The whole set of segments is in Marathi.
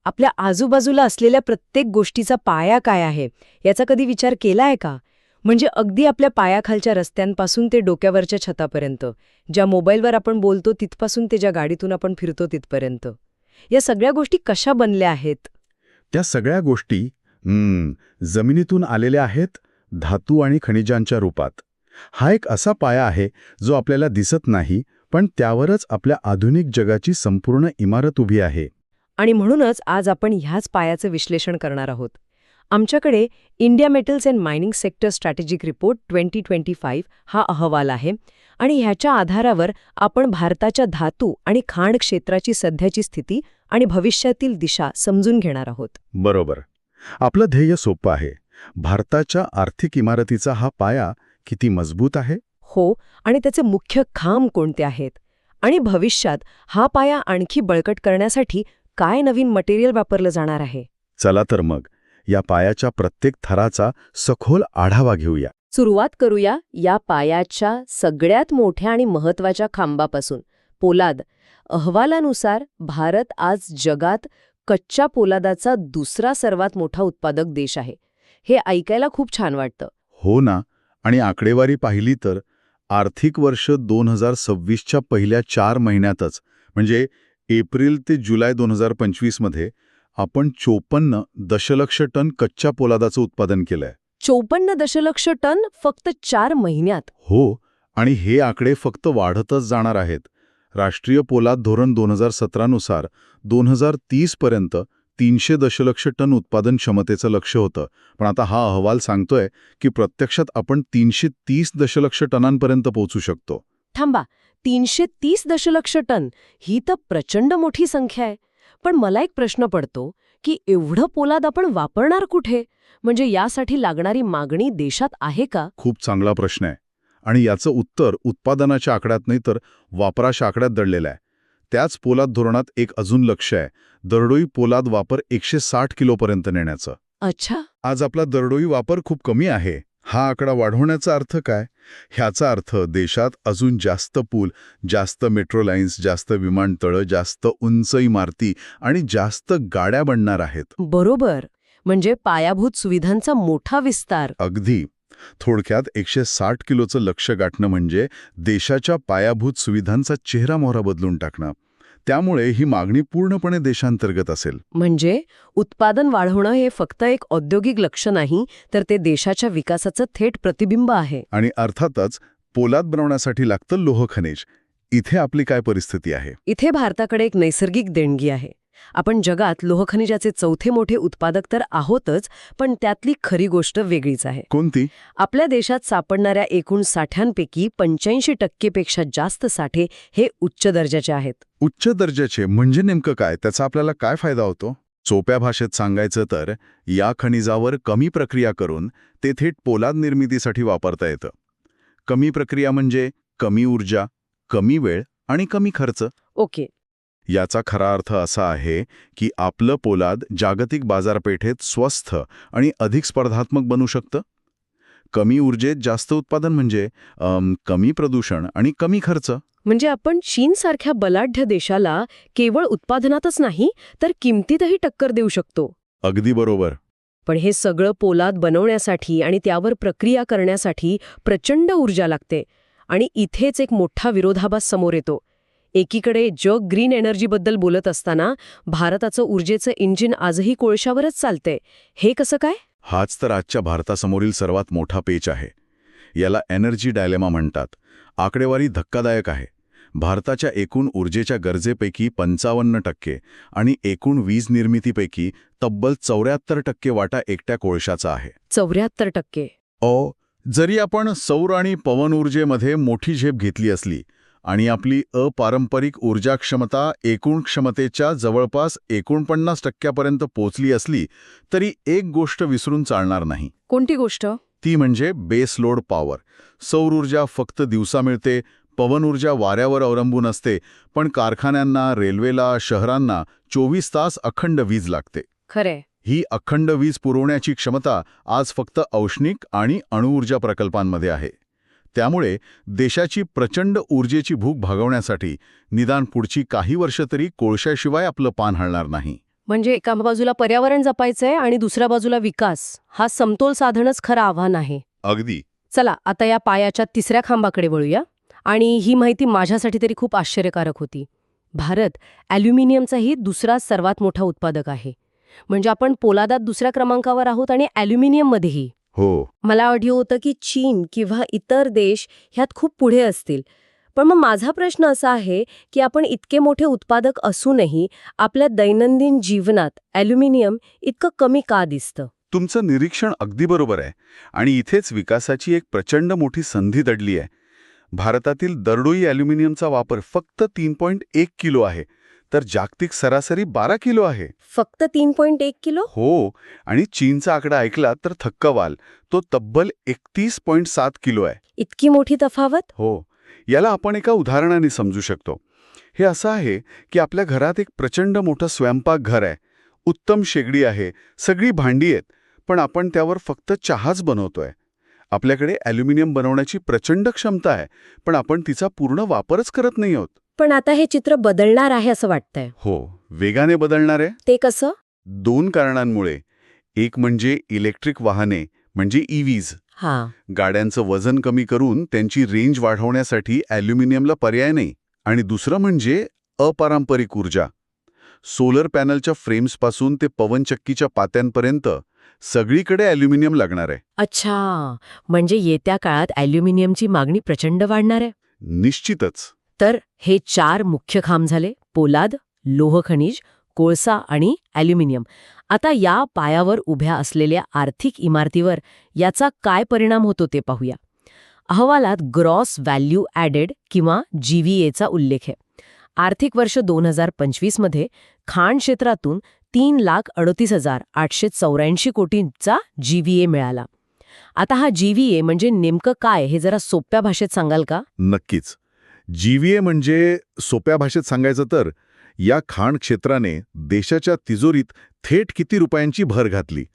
आपल्या आजूबाजूला असलेल्या प्रत्येक गोष्टीचा पाया काय आहे याचा कधी विचार केला आहे का? म्हणजे अगदी आपल्या पायाखालच्या रस्त्यांपासून ते डोक्यावरच्या छतापर्यंत, ज्या मोबाईलवर आपण बोलतो तिथपासून ते ज्या गाडीतून आपण फिरतो तिथपर्यंत. या सगळ्या गोष्टी कशा बनल्या आहेत? त्या सगळ्या गोष्टी जमिनीतून आलेल्या आहेत, धातू आणि खनिजांच्या रूपात. हा एक असा पाया आहे जो आपल्याला दिसत नाही, पण त्यावरच आपल्या आधुनिक जगाची संपूर्ण इमारत उभी आहे. आणि म्हणूनच आज आपण ह्याच पायाचं विश्लेषण करणार आहोत. आमच्याकडे India metals and mining sector strategic report 2025 हा अहवाल आहे आणि ह्याच्या आधारावर आपण भारताच्या धातू आणि खाण क्षेत्राची सध्याची स्थिती आणि भविष्यातील दिशा समजून घेणार आहोत. बरोबर. आपलं ध्येय सोपं आहे. भारताच्या आर्थिक इमारतीचा हा पाया किती मजबूत आहे? हो, आणि त्याचे मुख्य खांब कोणते आहेत? आणि भविष्यात हा पाया आणखी बळकट करण्यासाठी काय नवीन मटेरियल वापरलं जाणार आहे? चला तर मग या पायाच्या प्रत्येक थराचा सखोल आढावा घेऊया. सुरुवात करूया या पायाच्या सगळ्यात मोठ्या आणि महत्त्वाच्या खांबापासून, पोलाद. अहवालानुसार भारत आज जगात कच्च्या पोलादाचा दुसरा सर्वात मोठा उत्पादक देश आहे. हे ऐकायला खूप छान वाटतं. हो ना. आणि आकडेवारी पाहिली तर आर्थिक वर्ष 2026च्या पहिल्या 4 महिन्यातच, म्हणजे एप्रिल ते जुलै 2025 मध्ये आपण 54 दशलक्ष टन कच्च्या पोलादाचं उत्पादन केलंय. 54 दशलक्ष टन फक्त 4 महिन्यात? हो, आणि हे आकडे फक्त वाढतच जाणार आहेत. राष्ट्रीय पोलाद धोरण 2017 नुसार 2030 पर्यंत 300 दशलक्ष टन उत्पादन क्षमतेचं लक्ष्य होतं. पण आता हा अहवाल सांगतोय की प्रत्यक्षात आपण 330 दशलक्ष टनांपर्यंत पोहोचू शकतो. थांबा, 330 दशलक्ष टन ही तर प्रचंड मोठी संख्या आहे. पण मला एक प्रश्न पडतो की एवढं पोलाद आपण वापरणार कुठे? म्हणजे यासाठी लागणारी मागणी देशात आहे का? खूप चांगला प्रश्न आहे. आणि याचं उत्तर उत्पादनाच्या आकड्यात नाही तर वापराच्या आकड्यात दडलेलं आहे. त्याच पोलाद धोरणात एक अजून लक्ष्य आहे, दरडोई पोलाद वापर 160 किलोपर्यंत नेण्याचं. अच्छा. आज आपला दरडोई वापर खूप कमी आहे. हा आकडा वाढवण्याचा अर्थ काय? ह्याचा अर्थ देशात अजून जास्त पूल, जास्त मेट्रो लाईन्स, जास्त विमानतळं, जास्त उंच इमारती आणि जास्त गाड्या बनणार आहेत. बरोबर. म्हणजे पायाभूत सुविधांचा मोठा विस्तार. अगदी. थोडक्यात 160 किलोचं लक्ष्य गाठणं म्हणजे देशाच्या पायाभूत सुविधांचा चेहरामोहरा बदलून टाकणं. त्यामुळे ही मागणी पूर्णपणे देशांतर्गत असेल. म्हणजे उत्पादन वाढवणं हे फक्त एक औद्योगिक लक्ष्य नाही, तर ते देशाच्या विकासाचं थेट प्रतिबिंब आहे. आणि अर्थातच पोलाद बनवण्यासाठी लागतं लोह खनिज. इथे आपली काय परिस्थिती आहे? इथे भारताकडे एक नैसर्गिक देणगी आहे. आपण जगात लोहखनिजाचे चौथे मोठे उत्पादक तर आहोतच, पण त्यातली खरी गोष्ट वेगळीच आहे. कोणती? आपल्या देशात सापडणाऱ्या एकूण साठ्यांपैकी 85% पेक्षा जास्त साठे हे उच्च दर्जाचे आहेत. उच्च दर्जाचे म्हणजे नेमकं काय? त्याचा आपल्याला काय फायदा होतो? सोप्या भाषेत सांगायचं तर या खनिजावर कमी प्रक्रिया करून ते थेट पोलाद निर्मितीसाठी वापरता येतं. कमी प्रक्रिया म्हणजे कमी ऊर्जा, कमी वेळ आणि कमी खर्च. ओके. याचा खरा अर्थ असा आहे की आपलं पोलाद जागतिक बाजारपेठेत स्वस्त आणि अधिक स्पर्धात्मक बनू शकतं. कमी ऊर्जेत जास्त उत्पादन म्हणजे कमी प्रदूषण आणि कमी खर्च. म्हणजे आपण चीनसारख्या बलाढ्य देशाला केवळ उत्पादनातच नाही तर किमतीतही टक्कर देऊ शकतो. अगदी बरोबर. पण हे सगळं पोलाद बनवण्यासाठी आणि त्यावर प्रक्रिया करण्यासाठी प्रचंड ऊर्जा लागते. आणि इथेच एक मोठा विरोधाभास समोर येतो. एकीकडे जग ग्रीन एनर्जीबद्दल बोलत असताना भारताचं ऊर्जेचं इंजिन आजही कोळशावरच चालतंय. हे कसं काय? हाच तर आजच्या भारतासमोरील सर्वात मोठा पेच आहे. याला एनर्जी डायलेमा म्हणतात. आकडेवारी धक्कादायक आहे. भारताच्या एकूण ऊर्जेच्या गरजेपैकी 55% आणि एकूण वीज निर्मितीपैकी तब्बल 74% वाटा एकट्या कोळशाचा आहे. 74%? जरी आपण सौर आणि पवन ऊर्जेमध्ये मोठी झेप घेतली असली आणि आपली अपारंपरिक ऊर्जा क्षमता एकूण क्षमतेच्या जवळपास 49% पोचली असली, तरी एक गोष्ट विसरून चालणार नाही. कोणती गोष्ट? ती म्हणजे बेस लोड पॉवर. सौर ऊर्जा फक्त दिवसा मिळते, पवन ऊर्जा वाऱ्यावर अवलंबून असते, पण कारखान्यांना, रेल्वेला, शहरांना 24 तास अखंड वीज लागते. खरे. ही अखंड वीज पुरवण्याची क्षमता आज फक्त औष्णिक आणि अणुऊर्जा प्रकल्पांमध्ये आहे. त्यामुळे देशाची प्रचंड ऊर्जेची भूक भागवण्यासाठी निदान पुढची काही वर्ष तरी कोळशाशिवाय आपलं पान हलणार नाही. म्हणजे एका बाजूला पर्यावरण जपायचंय आणि दुसऱ्या बाजूला विकास, हा समतोल साधणंच खरं आव्हान आहे. अगदी. चला आता या पायाच्या तिसऱ्या खांबाकडे वळूया. आणि ही माहिती माझ्यासाठी तरी खूप आश्चर्यकारक होती. भारत ॲल्युमिनियमचाही दुसरा सर्वात मोठा उत्पादक आहे. म्हणजे आपण पोलादात दुसऱ्या क्रमांकावर आहोत आणि ॲल्युमिनियममध्येही. हो. मला आढळलं होतं की चीन किंवा इतर देश ह्यात खूप पुढे असतील. पण मग माझा प्रश्न असा आहे की आपण इतके मोठे उत्पादक असूनही आपल्या दैनंदिन जीवनात ॲल्युमिनियम इतकं कमी का दिसतं? तुमचं निरीक्षण अगदी बरोबर आहे. आणि इथेच विकासाची एक प्रचंड मोठी संधी दडली आहे. भारतातील दरडोई ॲल्युमिनियमचा वापर फक्त 3.1 किलो आहे, तर जागतिक सरासरी 12 किलो आहे. फक्त 3.1 किलो? हो. आणि चीनचा आकडा ऐकला तर थक्क व्हाल. तो तब्बल 31.7 किलो आहे. इतकी मोठी तफावत? हो. याला आपण एका उदाहरणाने समजू शकतो. हे असं आहे की आपल्या घरात एक प्रचंड मोठं स्वयंपाकघर आहे. उत्तम शेगडी आहे, सगळी भांडी आहेत, पण आपण त्यावर फक्त चहाच बनवतोय. आपल्याकडे ॲल्युमिनियम बनवण्याची प्रचंड क्षमता आहे, पण आपण तिचा पूर्ण वापरच करत नाही आहोत. पण आता हे चित्र बदलणार आहे असं वाटतंय. हो, वेगाने बदलणार आहे. ते कसं? 2 कारणांमुळे. एक म्हणजे इलेक्ट्रिक वाहने म्हणजे EVs. हां. गाड्यांचं वजन कमी करून त्यांची रेंज वाढवण्यासाठी ॲल्युमिनियमला पर्याय नाही. आणि दुसरं म्हणजे अपारंपरिक ऊर्जा. सोलर पॅनलच्या फ्रेम्सपासून ते पवनचक्कीच्या पात्यांपर्यंत सगळीकडे ॲल्युमिनियम लागणार आहे. अच्छा, म्हणजे येत्या काळात ॲल्युमिनियमची मागणी प्रचंड वाढणार आहे. निश्चितच. तर हे 4 मुख्य खांब झाले: पोलाद, लोह खनिज, कोळसा आणि ॲल्युमिनियम. आता या पायावर उभ्या असलेल्या आर्थिक इमारतीवर याचा काय परिणाम होतो ते पाहूया. अहवालात ग्रॉस व्हॅल्यू ॲडेड किंवा GVAचा उल्लेख आहे. आर्थिक वर्ष 2025 मध्ये खाण क्षेत्रातून 3,38,884 कोटींचा GVA मिळाला. आता हा GVA म्हणजे नेमकं काय हे जरा सोप्या भाषेत सांगाल का? नक्कीच. GVA म्हणजे सोप्या भाषेत सांगायचं तर या खाण क्षेत्राने देशाच्या तिजोरीत थेट किती रुपयांची भर घातली.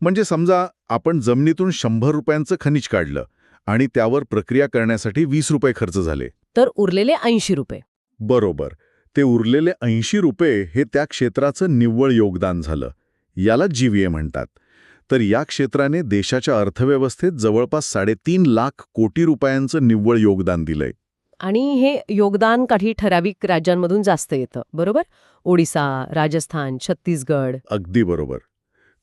म्हणजे समजा आपण जमिनीतून 100 रुपयांचं खनिज काढलं आणि त्यावर प्रक्रिया करण्यासाठी 20 रुपये खर्च झाले. तर उरलेले 80 रुपये. बरोबर. ते उरलेले 80 रुपये हे त्या क्षेत्राचं निव्वळ योगदान झालं. याला GVA म्हणतात. तर या क्षेत्राने देशाच्या अर्थव्यवस्थेत जवळपास 3.5 लाख कोटी रुपयांचं निव्वळ योगदान दिलंय. आणि हे योगदान काही ठराविक राज्यांमधून जास्त येतं, बरोबर? ओडिसा, राजस्थान, छत्तीसगड. अगदी बरोबर.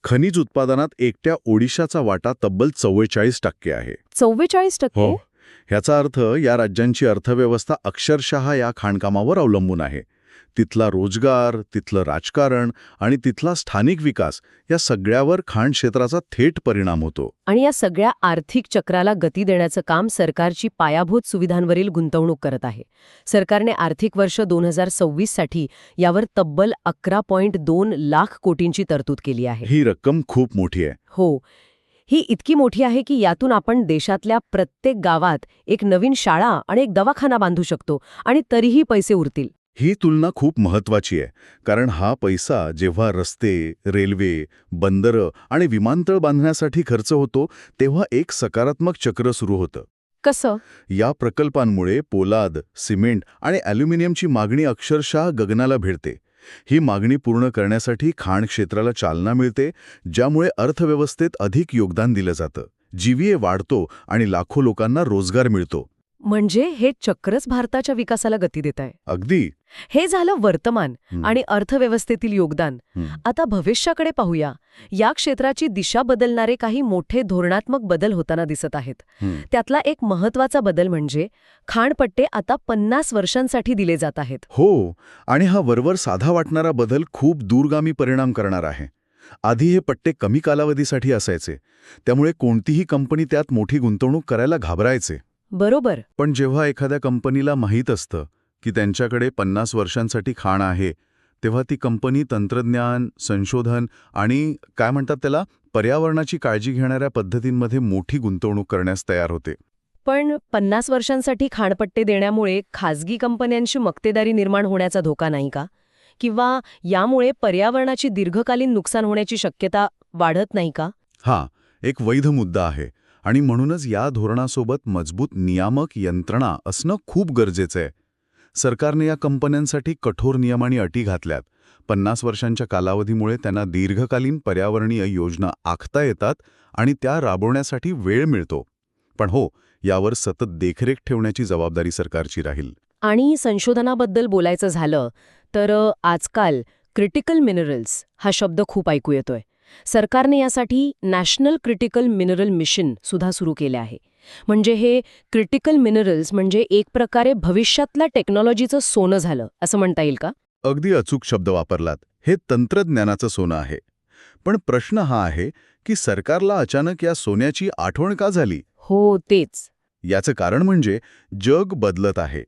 खनिज उत्पादनात एकट्या ओडिशाचा वाटा तब्बल 44% आहे. 44%? हो. ह्याचा अर्थ या राज्यांची अर्थव्यवस्था अक्षरशः या खाणकामावर अवलंबून आहे. तिथला रोजगार, तिथलं राजकारण आणि तिथला स्थानिक विकास या सगळ्यावर खाण क्षेत्राचा थेट परिणाम होतो. आणि या सगळ्या आर्थिक चक्राला गती देण्याचं काम सरकारची पायाभूत सुविधांवरील गुंतवणूक करत आहे. सरकारने आर्थिक वर्ष 2026 साठी यावर तब्बल 11.2 लाख कोटींची तरतूद केली आहे. ही रक्कम खूप मोठी आहे. हो. ही इतकी मोठी आहे की यातून आपण देशातल्या प्रत्येक गावात एक नवीन शाळा आणि एक दवाखाना बांधू शकतो आणि तरीही पैसे उरतील. ही तुलना खूप महत्वाची आहे, कारण हा पैसा जेव्हा रस्ते, रेल्वे, बंदरं आणि विमानतळ बांधण्यासाठी खर्च होतो, तेव्हा एक सकारात्मक चक्र सुरू होतं. कसं? या प्रकल्पांमुळे पोलाद, सिमेंट आणि ॲल्युमिनियमची मागणी अक्षरशः गगनाला भिडते. ही मागणी पूर्ण करण्यासाठी खाण क्षेत्राला चालना मिळते, ज्यामुळे अर्थव्यवस्थेत अधिक योगदान दिलं जातं. GVA वाढतो आणि लाखो लोकांना रोजगार मिळतो. म्हणजे हे चक्रच भारताच्या विकासाला गती देत आहे. अगदी. हे झालं वर्तमान आणि अर्थव्यवस्थेतील योगदान. आता भविष्याकडे पाहूया. या क्षेत्राची दिशा बदलणारे काही मोठे धोरणात्मक बदल होताना दिसत आहेत. त्यातला एक महत्वाचा बदल म्हणजे खाणपट्टे आता 50 वर्षांसाठी दिले जात आहेत. हो. आणि हा वरवर साधा वाटणारा बदल खूप दूरगामी परिणाम करणार आहे. आधी हे पट्टे कमी कालावधीसाठी असायचे, त्यामुळे कोणतीही कंपनी त्यात मोठी गुंतवणूक करायला घाबरायचे. बरोबर. पण जेव्हा एखाद्या कंपनीला माहीत असतं की त्यांच्याकडे 50 वर्षांसाठी खाण आहे, तेव्हा ती कंपनी तंत्रज्ञान, संशोधन आणि काय म्हणतात त्याला, पर्यावरणाची काळजी घेणाऱ्या पद्धतींमध्ये मोठी गुंतवणूक करण्यास तयार होते. पण 50 वर्षांसाठी खाणपट्टे देण्यामुळे खाजगी कंपन्यांची मक्तेदारी निर्माण होण्याचा धोका नाही का? किंवा यामुळे पर्यावरणाची दीर्घकालीन नुकसान होण्याची शक्यता वाढत नाही का? हा एक वैध मुद्दा आहे आणि म्हणूनच या धोरणासोबत मजबूत नियामक यंत्रणा असणं खूप गरजेचं आहे. सरकारने या कंपन्यांसाठी कठोर नियम आणि अटी घातल्यात, 50 वर्षांच्या कालावधीमुळे त्यांना दीर्घकालीन पर्यावरणीय योजना आखता येतात आणि त्या राबवण्यासाठी वेळ मिळतो. पण हो, यावर सतत देखरेख ठेवण्याची जबाबदारी सरकारची राहील. आणि संशोधनाबद्दल बोलायचं झालं तर आजकाल क्रिटिकल मिनरल्स हा शब्द खूप ऐकू येतोय. सरकारने यासाठी नॅशनल क्रिटिकल मिनरल मिशन सुद्धा सुरू केले आहे. म्हणजे हे क्रिटिकल मिनरल्स म्हणजे एक प्रकारे भविष्यातल्या टेक्नॉलॉजीचं सोनं झालं असं म्हणता येईल का? अगदी अचूक शब्द वापरलात. हे तंत्रज्ञानाचं सोनं आहे. पण प्रश्न हा आहे की सरकारला अचानक या सोन्याची आठवण का झाली? हो, तेच. याचं कारण म्हणजे जग बदलत आहे.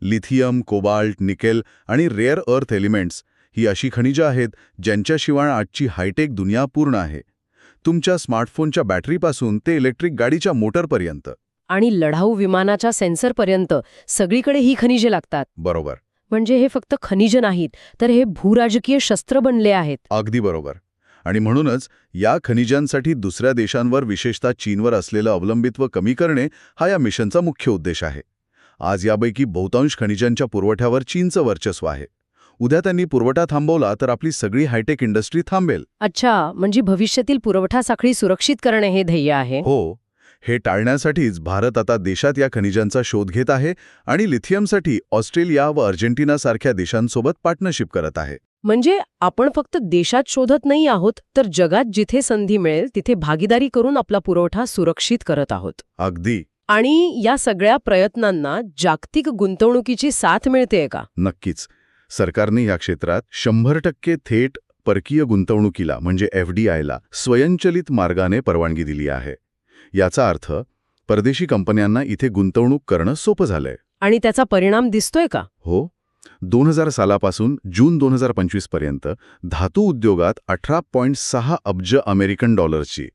लिथियम, कोबाल्ट, निकेल आणि रेअर अर्थ एलिमेंट्स ही अशी खनिजं आहेत ज्यांच्याशिवाय आजची हायटेक दुनिया पूर्ण आहे. तुमच्या स्मार्टफोनच्या बॅटरीपासून ते इलेक्ट्रिक गाडीच्या मोटरपर्यंत. आणि लढाऊ विमानाच्या सेन्सरपर्यंत सगळीकडे ही खनिजे लागतात. बरोबर. म्हणजे हे फक्त खनिज नाहीत, तर हे भूराजकीय शस्त्र बनले आहेत. अगदी बरोबर. आणि म्हणूनच या खनिजांसाठी दुसऱ्या देशांवर, विशेषतः चीनवर असलेलं अवलंबित्व कमी करणे हा या मिशनचा मुख्य उद्देश आहे. आज यापैकी बहुतांश खनिजांच्या पुरवठ्यावर चीनचं वर्चस्व आहे. उद्या त्यांनी पुरवठा थांबवला तर आपली सगळी हायटेक इंडस्ट्री थांबेल. अच्छा, म्हणजे भविष्यातील पुरवठा साखळी सुरक्षित करणे हे ध्येय आहे. हो. हे टाळण्यासाठीच भारत आता देशात या खनिजांचा शोध घेत आहे आणि लिथियमसाठी ऑस्ट्रेलिया व अर्जेंटिनासारख्या देशांसोबत पार्टनरशिप करत आहे. म्हणजे आपण फक्त देशात शोधत नाही आहोत, तर जगात जिथे संधी मिळेल तिथे भागीदारी करून आपला पुरवठा सुरक्षित करत आहोत. अगदी. आणि या सगळ्या प्रयत्नांना जागतिक गुंतवणुकीची साथ मिळतेय का? नक्कीच. सरकारने या क्षेत्रात 100% थेट परकीय गुंतवणुकीला म्हणजे FDIला स्वयंचलित मार्गाने परवानगी दिली आहे. याचा अर्थ परदेशी कंपन्यांना इथे गुंतवणूक करणं सोपं झालंय. आणि त्याचा परिणाम दिसतोय का? हो. 2000 सालापासून जून 2025 पर्यंत धातू उद्योगात 18.6 अब्ज अमेरिकन डॉलर्सची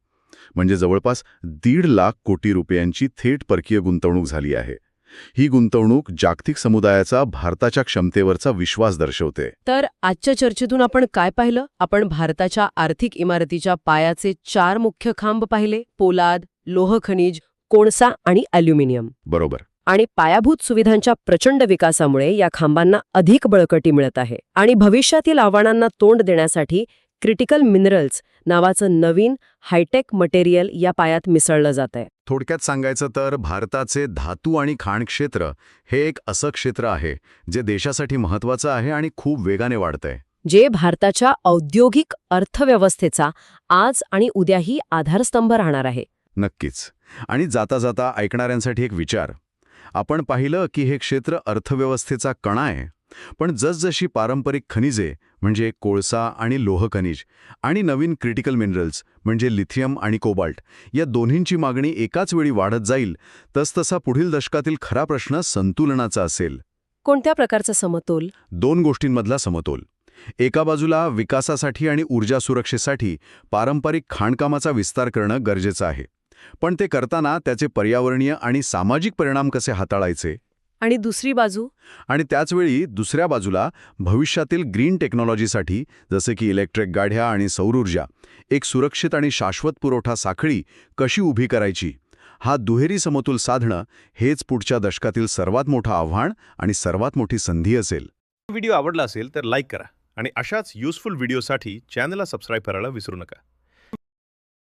म्हणजे जवळपास 1.5 लाख कोटी रुपयांची थेट परकीय गुंतवणूक झाली आहे. ही गुंतवणूक जागतिक समुदायाचा भारताच्या क्षमतेवरचा विश्वास दर्शवते. तर आजच्या चर्चेतून आपण काय पाहिलं? आपण भारताच्या आर्थिक इमारतीच्या पायाचे 4 मुख्य खांब पाहिले: पोलाद, लोह खनिज, कोळसा आणि ॲल्युमिनियम. बरोबर. आणि पायाभूत सुविधांच्या प्रचंड विकासामुळे या खांबांना अधिक बळकटी मिळत आहे. आणि भविष्यातील आव्हानांना तोंड देण्यासाठी क्रिटिकल मिनरल्स नावाचं नवीन हायटेक मटेरियल या पायात मिसळलं जात आहे. थोडक्यात सांगायचं तर भारताचे धातू आणि खाण क्षेत्र हे एक असं क्षेत्र आहे जे देशासाठी महत्त्वाचं आहे आणि खूप वेगाने वाढतंय. जे भारताच्या औद्योगिक अर्थव्यवस्थेचा आज आणि उद्याही आधारस्तंभ राहणार आहे. नक्कीच. आणि जाता जाता ऐकणाऱ्यांसाठी एक विचार. आपण पाहिलं की हे क्षेत्र अर्थव्यवस्थेचा कणा आहे. पण जसजशी पारंपरिक खनिजे म्हणजे कोळसा आणि लोह खनिज आणि नवीन क्रिटिकल मिनरल्स म्हणजे लिथियम आणि कोबाल्ट या दोन्हींची मागणी एकाच वेळी वाढत जाईल, तसतसा पुढील दशकातील खरा प्रश्न संतुलनाचा असेल. कोणत्या प्रकारचा समतोल? 2 गोष्टींमधला समतोल. एका बाजूला विकासासाठी आणि ऊर्जा सुरक्षेसाठी पारंपरिक खाणकामाचा विस्तार करणं गरजेचं आहे. पण ते करताना त्याचे पर्यावरणीय आणि सामाजिक परिणाम कसे हाताळायचे? आणि दुसरी बाजू? आणि त्याचवेळी दुसऱ्या बाजूला भविष्यातील ग्रीन टेक्नॉलॉजीसाठी जसे की इलेक्ट्रिक गाड्या आणि सौर ऊर्जा एक सुरक्षित आणि शाश्वत पुरवठा साखळी कशी उभी करायची, हा दुहेरी समतोल साधणं हेच पुढच्या दशकातील सर्वात मोठं आव्हान आणि सर्वात मोठी संधी असेल. व्हिडिओ आवडला असेल तर लाईक करा आणि अशाच युजफुल व्हिडिओसाठी चॅनलला सबस्क्राईब करायला विसरू नका.